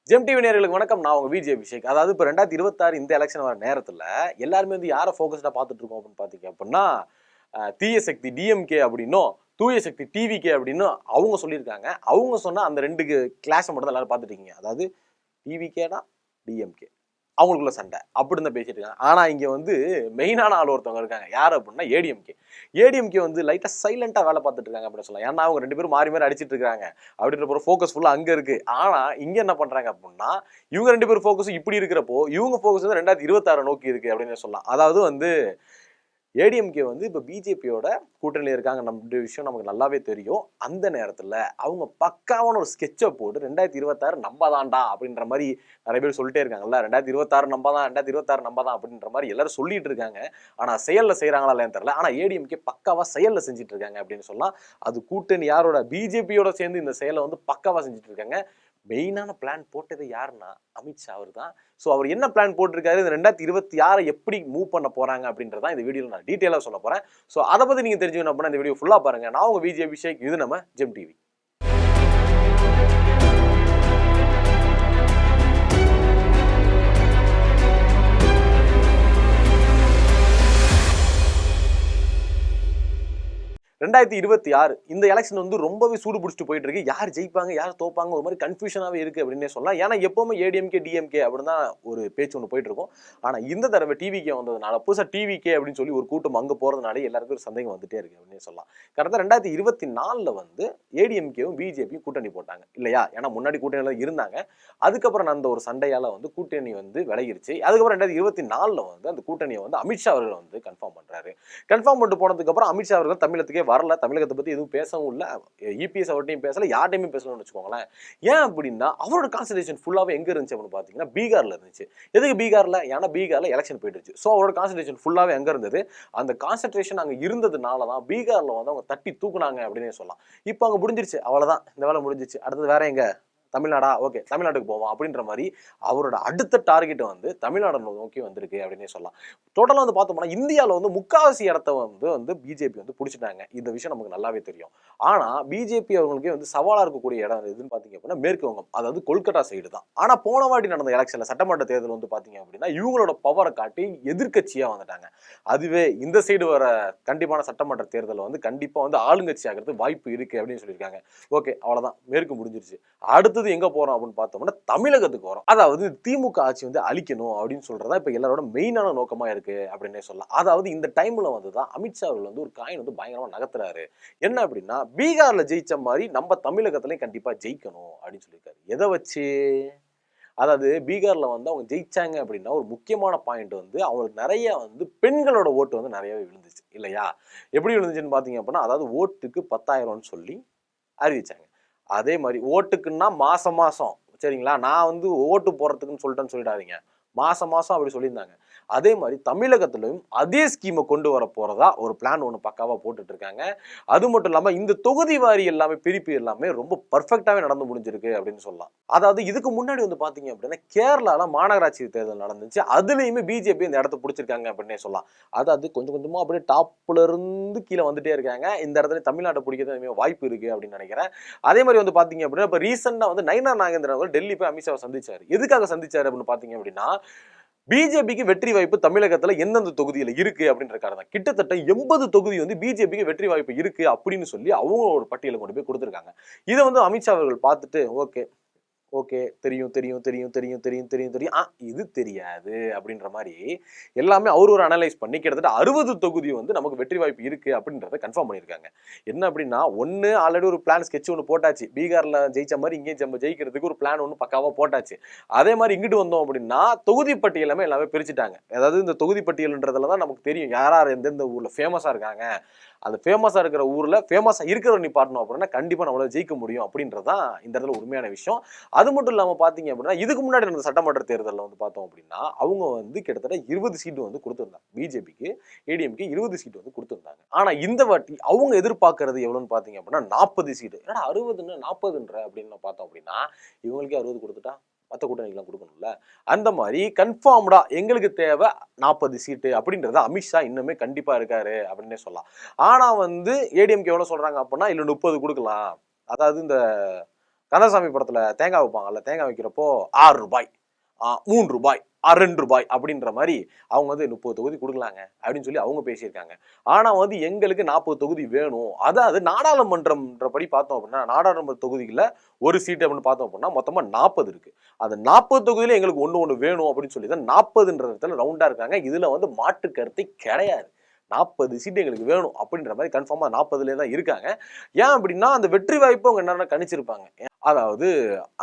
GeM TV நேயர்களுக்கு வணக்கம். நான் உங்க விஜய் அபிஷேக். அதாவது இப்போ 2026 இந்த எலெக்ஷன் வர நேரத்தில் எல்லாருமே வந்து யாரை ஃபோக்கஸ்டாக பார்த்துட்டு இருக்கோம் அப்படின்னு பார்த்தீங்க அப்படின்னா தீய சக்தி டிஎம்கே அப்படின்னும் தூய சக்தி டிவிகே அப்படின்னு அவங்க சொல்லியிருக்காங்க. அவங்க சொன்ன அந்த ரெண்டு கிளாஸை மட்டும் தான் எல்லாரும் பார்த்துட்டு இருக்கீங்க. அதாவது டிவிகேனா டிஎம்கே அவங்களுக்குள்ள சண்டை அப்படின்னு தான் பேசிட்டு இருக்காங்க. ஆனா இங்க வந்து மெயினான ஆள் ஒருத்தவங்க இருக்காங்க. யார் அப்படின்னா ஏடிஎம்கே வந்து லைட்டா சைலண்டா வேலை பார்த்துட்டு இருக்காங்க அப்படின்னு சொல்லலாம். ஏன்னா அவங்க ரெண்டு பேரும் மாறி மாறி அடிச்சிட்டு இருக்காங்க அப்படின்ற ஃபோக்கஸ் ஃபுல்லா அங்க இருக்கு. ஆனா இங்க என்ன பண்றாங்க அப்படின்னா இவங்க ரெண்டு பேரும் ஃபோக்கஸ் இப்படி இருக்கிறப்போ இவங்க ஃபோக்கஸ் வந்து 2026 நோக்கி இருக்கு அப்படின்னு சொல்லலாம். அதாவது வந்து ஏடிஎம்கே வந்து இப்போ பிஜேபியோட கூட்டணியில் இருக்காங்க. நம்ம விஷயம் நமக்கு நல்லாவே தெரியும். அந்த நேரத்தில் அவங்க பக்காவான ஒரு ஸ்கெட்சை போட்டு 2026 நம்ம தான்டா அப்படின்ற மாதிரி நிறைய பேர் சொல்லிட்டே இருக்காங்கல்ல. 2026 நம்ம தான், 2026 நம்ம தான் அப்படின்ற மாதிரி எல்லாரும் சொல்லிட்டு இருக்காங்க. ஆனால் செயலில் செய்கிறாங்களா இல்லைன்னு தெரியல. ஆனால் ஏடிஎம்கே பக்காவாக செயலில் செஞ்சுட்டு இருக்காங்க அப்படின்னு சொல்லலாம். அது கூட்டணி யாரோட பிஜேபியோட சேர்ந்து இந்த செயலை வந்து பக்காவாக செஞ்சுட்டு இருக்காங்க. மெயினான பிளான் போட்டது யாருன்னா அமித்ஷா அவர் தான். ஸோ அவர் என்ன பிளான் போட்டிருக்காரு, இந்த 2026 எப்படி மூவ் பண்ண போறாங்க அப்படின்றதான் இந்த வீடியோவில் நான் டீட்டெயிலாக சொல்ல போறேன். ஸோ அதை பத்தி நீங்க தெரிஞ்சுக்கணும் அப்படின்னா இந்த வீடியோ ஃபுல்லா பாருங்க. நான் உங்க விஜய் அபிஷேக், இது நம்ம ஜெம் டிவி. 2026 இந்த எலெக்ஷன் வந்து ரொம்பவே சூடு பிடிச்சிட்டு போயிட்டு இருக்கு. யார் ஜெயிப்பாங்க யார் தோப்பாங்க ஒரு மாதிரி கன்ஃபியூஷனாவே இருக்கு அப்படின்னே சொல்லலாம். ஏன்னா எப்பவுமே ஏடிஎம்கே டிஎம்கே அப்படின்னு தான் ஒரு பேச்சு ஒன்று போயிட்டு இருக்கும். ஆனா இந்த தடவை டிவிகே வந்ததுனால புதுசா டிவிகே அப்படின்னு சொல்லி ஒரு கூட்டம் அங்க போறதுனால எல்லாருக்கும் ஒரு சந்தேகம் வந்துட்டே இருக்கு அப்படின்னு சொல்லலாம். கரெக்டா 2024 வந்து ஏடிஎம்கேவும் பிஜேபியும் கூட்டணி போட்டாங்க இல்லையா? ஏன்னா முன்னாடி கூட்டணியில இருந்தாங்க. அதுக்கப்புறம் அந்த ஒரு சண்டையால வந்து கூட்டணி வந்து விலகிருச்சு. அதுக்கப்புறம் 2024 வந்து அந்த கூட்டணியை வந்து அமித்ஷா அவர்கள் வந்து கன்ஃபார்ம் பண்றாரு. கன்ஃபார்ம் பண்ணிட்டு போனதுக்கு அப்புறம் அமித்ஷா அவர்கள் தமிழகத்துக்கே வரல. தமிழகத்தை பத்தி எதுவும் பேசவும் இல்லை. இபிஎஸ் அவர்கிட்டையும் பேசல, யார்ட்டையுமே பேசணும்னு வச்சுக்கோங்களேன். ஏன் அப்படின்னா அவரோட கான்சன்ட்ரேஷன் ஃபுல்லாவே எங்க இருந்துச்சு அப்படின்னு பாத்தீங்கன்னா பீகார்ல இருந்துச்சு. எதுக்கு பீகார்ல? ஏன்னா பீகார்ல எலெக்ஷன் போயிடுச்சு. ஸோ அவரோட கான்சன்ட்ரேஷன் ஃபுல்லாவே எங்க இருந்தது? அந்த கான்சன்ட்ரேஷன் அங்க இருந்ததுனால தான் பீகார்ல வந்து அவங்க தட்டி தூக்குனாங்க அப்படின்னு சொல்லலாம். இப்போ அங்க முடிஞ்சிருச்சு, அவ்வளவுதான், இந்த வேலை முடிஞ்சிச்சு. அடுத்தது வேற எங்க? தமிழ்நாடா? ஓகே, தமிழ்நாட்டுக்கு போவோம் அப்படின்ற மாதிரி அவரோட அடுத்த டார்கெட் வந்து தமிழ்நாடு நோக்கி வந்திருக்கு அப்படின்னே சொல்லலாம். டோட்டலா வந்து பார்த்தோம்னா இந்தியாவில் வந்து முக்காவாசி இடத்த வந்து பிஜேபி வந்து பிடிச்சிட்டாங்க. இந்த விஷயம் நமக்கு நல்லாவே தெரியும். ஆனா பிஜேபி அவங்களுக்கே வந்து சவாலா இருக்கக்கூடிய இடம் எதுன்னு பாத்தீங்க அப்படின்னா மேற்கு வங்கம், அதாவது கொல்கத்தா சைடு தான். ஆனா போன வாட்டி நடந்த எலெக்ஷன்ல சட்டமன்ற தேர்தல் வந்து பாத்தீங்க அப்படின்னா இவங்களோட பவரை காட்டி எதிர்கட்சியா வந்துட்டாங்க. அதுவே இந்த சைடு வர கண்டிப்பான சட்டமன்ற தேர்தல் வந்து கண்டிப்பா வந்து ஆளுங்கட்சி ஆகிறது வாய்ப்பு இருக்கு அப்படின்னு சொல்லியிருக்காங்க. ஓகே, அவ்வளவுதான், மேற்கு முடிஞ்சிருச்சு. அடுத்தது எங்க போறோம் அப்படின்னு பார்த்தோம்னா தமிழகத்துக்கு வரும். அதாவது திமுக ஆட்சி வந்து அழிக்கணும் அப்படின்னு சொல்றதா இப்ப எல்லாரோட மெயினான நோக்கமா இருக்கு அப்படின்னே சொல்லலாம். அதாவது இந்த டைம்ல வந்துதான் அமித்ஷா அவர்கள் வந்து ஒரு காயின் வந்து பயங்கரமா நகர்த்துறாரு. என்ன அப்படின்னா பீகார்ல ஜெயிச்ச மாதிரி நம்ம தமிழகத்திலையும் கண்டிப்பா ஜெயிக்கணும் அப்படின்னு சொல்லியிருக்காரு. எதை வச்சு? அதாவது பீகார்ல வந்து அவங்க ஜெயிச்சாங்க அப்படின்னா ஒரு முக்கியமான பாயிண்ட் வந்து அவங்களுக்கு நிறைய வந்து பெண்களோட ஓட்டு வந்து நிறையவே விழுந்துச்சு இல்லையா? எப்படி விழுந்துச்சுன்னு பாத்தீங்க அப்படின்னா அதாவது ஓட்டுக்கு 10,000 சொல்லி அறிவிச்சாங்க. அதே மாதிரி ஓட்டுக்குன்னா மாசம் மாசம், சரிங்களா? நான் வந்து ஓட்டு போடுறதுக்குன்னு சொல்லிட்டேன்னு சொல்லிடாதீங்க, மாசம் மாசம் அப்படி சொல்லியிருந்தாங்க. அதே மாதிரி தமிழகத்திலும் அதே ஸ்கீமை கொண்டு வர போறதா ஒரு பிளான் ஒன்று பக்காவா போட்டுட்டு இருக்காங்க. அது மட்டும் இல்லாம இந்த தொகுதி வாரி எல்லாமே பிரிப்பு எல்லாமே ரொம்ப பர்ஃபெக்டாவே நடந்து முடிஞ்சிருக்கு அப்படின்னு சொல்லலாம். அதாவது இதுக்கு முன்னாடி வந்து பாத்தீங்க அப்படின்னா கேரளால மாநகராட்சி தேர்தல் நடந்துச்சு. அதுலயுமே பிஜேபி இந்த இடத்த பிடிச்சிருக்காங்க அப்படின்னே சொல்லலாம். அதாவது கொஞ்சம் கொஞ்சமா அப்படியே டாப்ல இருந்து கீழே வந்துட்டே இருக்காங்க. இந்த இடத்துல தமிழ்நாட்டை பிடிக்கிறது வாய்ப்பு இருக்கு அப்படின்னு நினைக்கிறேன். அதே மாதிரி வந்து பாத்தீங்க அப்படின்னா இப்ப ரீசெண்டா வந்து நயினா நாகேந்திரன் அவர் டெல்லி போய் அமித்ஷாவை சந்திச்சாரு. எதுக்காக சந்திச்சாரு அப்படின்னு பாத்தீங்க அப்படின்னா பிஜேபிக்கு வெற்றி வாய்ப்பு தமிழகத்துல எந்தெந்த தொகுதியில இருக்கு அப்படின்ற காரணம். கிட்டத்தட்ட 80 தொகுதி வந்து பிஜேபிக்கு வெற்றி வாய்ப்பு இருக்கு அப்படின்னு சொல்லி அவங்க ஒரு பட்டியலை கொண்டு போய் கொடுத்திருக்காங்க. இதை வந்து அமித்ஷா அவர்கள் பார்த்துட்டு ஓகே ஓகே, தெரியும் தெரியும் தெரியும் தெரியும் தெரியும் தெரியும் தெரியும் இது தெரியாது அப்படின்ற மாதிரி எல்லாமே அவர் ஒரு அனலைஸ் பண்ணி கிட்டத்தட்ட 60 தொகுதி வந்து நமக்கு வெற்றி வாய்ப்பு இருக்கு அப்படின்றத கன்ஃபார்ம் பண்ணியிருக்காங்க. என்ன அப்படின்னா ஒன்னு ஆல்ரெடி ஒரு பிளான் ஸ்கெட்ச் ஒன்று போட்டாச்சு. பீகார்ல ஜெயிச்ச மாதிரி இங்கேயும் ஜெயிக்கிறதுக்கு ஒரு பிளான் ஒன்று பக்காவா போட்டாச்சு. அதே மாதிரி இங்கிட்டு வந்தோம் அப்படின்னா தொகுதி பட்டியலுமே எல்லாமே பிரிச்சுட்டாங்க. அதாவது இந்த தொகுதி பட்டியல்ன்றதுல தான் நமக்கு தெரியும் யார் யார் எந்தெந்த ஊர்ல ஃபேமஸா இருக்காங்க. அந்த ஃபேமஸா இருக்கிற ஊர்ல ஃபேமஸா இருக்கிற நீ பாடணும் அப்படின்னா கண்டிப்பா நம்மளால ஜெயிக்க முடியும் அப்படின்றதான் இந்த இடத்துல உண்மையான விஷயம். அது மட்டும் இல்லாம பாத்தீங்க அப்படின்னா இதுக்கு முன்னாடி நடந்த சட்டமன்ற தேர்தலில் வந்து பார்த்தோம் அப்படின்னா அவங்க வந்து கிட்டத்தட்ட 20 சீட்டு வந்து கொடுத்திருந்தாங்க. பிஜேபிக்கு ஏடிஎம்கே 20 சீட்டு வந்து கொடுத்திருந்தாங்க. ஆனா இந்த வாட்டி அவங்க எதிர்பார்க்கறது எவ்வளவுன்னு பாத்தீங்க அப்படின்னா 40 சீட்டு. ஏன்னா 60 40 அப்படின்னு பார்த்தோம் அப்படின்னா இவங்களுக்கே 60 கொடுத்துட்டா மற்ற கூட்டணிக்கெல்லாம் கொடுக்கணும்ல. அந்த மாதிரி கன்ஃபார்ம்டா எங்களுக்கு தேவை 40 சீட்டு அப்படின்றத அமித்ஷா இன்னுமே கண்டிப்பா இருக்காரு அப்படின்னே சொல்லலாம். ஆனா வந்து ஏடிஎம்கே எவ்வளவு சொல்றாங்க அப்படின்னா இல்ல 30 கொடுக்கலாம். அதாவது இந்த கந்தசாமி படத்துல தேங்காய் வைப்பாங்கல்ல, தேங்காய் வைக்கிறப்போ 6 ரூபாய், 3 ரூபாய், 2 ரூபாய் அப்படின்ற மாதிரி அவங்க வந்து 30 தொகுதி கொடுக்கலாங்க அப்படின்னு சொல்லி அவங்க பேசியிருக்காங்க. ஆனா வந்து எங்களுக்கு 40 தொகுதி வேணும். அதாவது நாடாளுமன்றம்ன்றபடி பார்த்தோம் அப்படின்னா, நாடாளுமன்ற தொகுதிகளில் ஒரு சீட் அப்படின்னு பார்த்தோம் அப்படின்னா மொத்தமா 40 இருக்கு. அந்த 40 தொகுதியில எங்களுக்கு ஒண்ணு வேணும் அப்படின்னு சொல்லி தான் 40ன்ற இடத்துல ரவுண்டா இருக்காங்க. இதுல வந்து மாற்று கருத்தை கிடையாது. 40 சீட்டு எங்களுக்கு வேணும் அப்படின்ற மாதிரி கன்ஃபார்மா 40லே தான் இருக்காங்க. ஏன் அப்படின்னா அந்த வெற்றி வாய்ப்பு அவங்க என்னென்ன கணிச்சிருப்பாங்க. அதாவது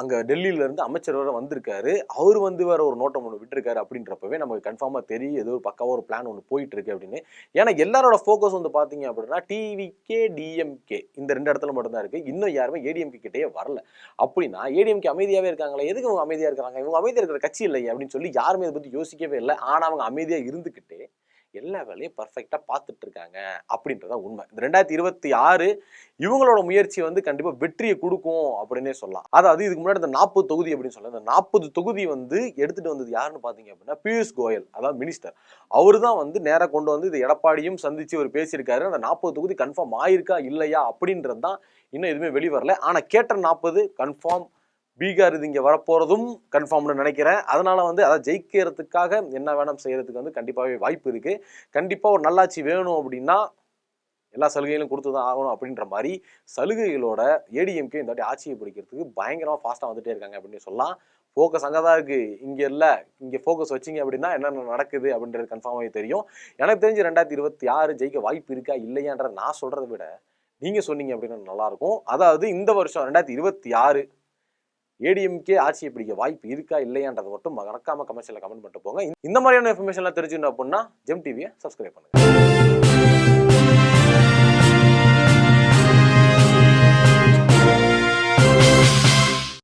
அங்க டெல்லியில இருந்து அமைச்சர் வர வந்திருக்காரு, அவரு வந்து வேற ஒரு நோட்டம் ஒன்று விட்டுருக்காரு அப்படின்றப்பவே நமக்கு கன்ஃபார்மா தெரியும் ஏதோ ஒரு பக்காவா ஒரு பிளான் ஒன்று போயிட்டு இருக்கு அப்படின்னு. ஏன்னா எல்லாரோட ஃபோக்கஸ் வந்து பாத்தீங்க அப்படின்னா டிவிகே டிஎம்கே இந்த 2 இடத்துல மட்டும் தான் இருக்கு. இன்னும் யாருமே ஏடிஎம்கே கிட்டே வரல. அப்படின்னா ஏடிஎம்கே அமைதியாவே இருக்காங்களே, எதுக்கு அவங்க அமைதியா இருக்காங்க, இவங்க அமைதியா இருக்கிற கட்சி இல்லையே அப்படின்னு சொல்லி யாருமே இதை பத்தி யோசிக்கவே இல்லை. ஆனா அவங்க அமைதியா இருந்துகிட்டே எல்லா வேலையும் பர்ஃபெக்டா பார்த்துட்டு இருக்காங்க அப்படின்றத உண்மை. இந்த 2026 இவங்களோட முயற்சி வந்து கண்டிப்பா வெற்றியை கொடுக்கும் அப்படின்னே சொல்லலாம். அதாவது இதுக்கு முன்னாடி இந்த 40 தொகுதி அப்படின்னு சொல்ல, இந்த 40 தொகுதி வந்து எடுத்துட்டு வந்தது யாருன்னு பாத்தீங்க அப்படின்னா பியூஷ் கோயல், அதாவது மினிஸ்டர். அவரு தான் வந்து நேரா கொண்டு வந்து இது எடப்பாடியும் சந்திச்சு அவர் பேசியிருக்காரு. அந்த 40 தொகுதி கன்ஃபார்ம் ஆயிருக்கா இல்லையா அப்படின்றது தான் இன்னும் எதுவுமே வெளிவரல. ஆனா கேட்ட 40 கன்ஃபார்ம். பீகார் இது இங்க வரப்போறதும் கன்ஃபார்ம்னு நினைக்கிறேன். அதனால வந்து அதை ஜெயிக்கிறதுக்காக என்ன வேணும் செய்யறதுக்கு வந்து கண்டிப்பாவே வாய்ப்பு இருக்கு. கண்டிப்பா ஒரு நல்லாட்சி வேணும் அப்படின்னா எல்லா சலுகைகளும் கொடுத்துதான் ஆகணும் அப்படின்ற மாதிரி சலுகைகளோட ஏடிஎம்கே இந்த வாட்டி ஆட்சியை பிடிக்கிறதுக்கு பயங்கரமா ஃபாஸ்டா வந்துட்டே இருக்காங்க அப்படின்னு சொல்லலாம். ஃபோக்கஸ் அங்கதான் இருக்கு, இங்க இல்ல. இங்க ஃபோக்கஸ் வச்சிங்க அப்படின்னா என்னென்ன நடக்குது அப்படின்றது கன்ஃபார்மாவே தெரியும். எனக்கு தெரிஞ்சு 2026 ஜெயிக்க வாய்ப்பு இருக்கா இல்லையான்ற நான் சொல்றதை விட நீங்க சொன்னீங்க அப்படின்னா நல்லா இருக்கும். அதாவது இந்த வருஷம் 2026 ஏடிஎம்கே ஆட்சியை பிடிக்க வாய்ப்பு இருக்கா இல்லையான்றதை மட்டும் மறக்காம கமெண்ட்ஸ்ல கமெண்ட் பண்ணிட்டு போங்க. இந்த மாதிரியான இன்ஃபர்மேஷன்லாம் தெரிஞ்சுக்கணும் அப்படின்னா ஜெம் டிவியை சப்ஸ்கிரைப் பண்ணுங்க.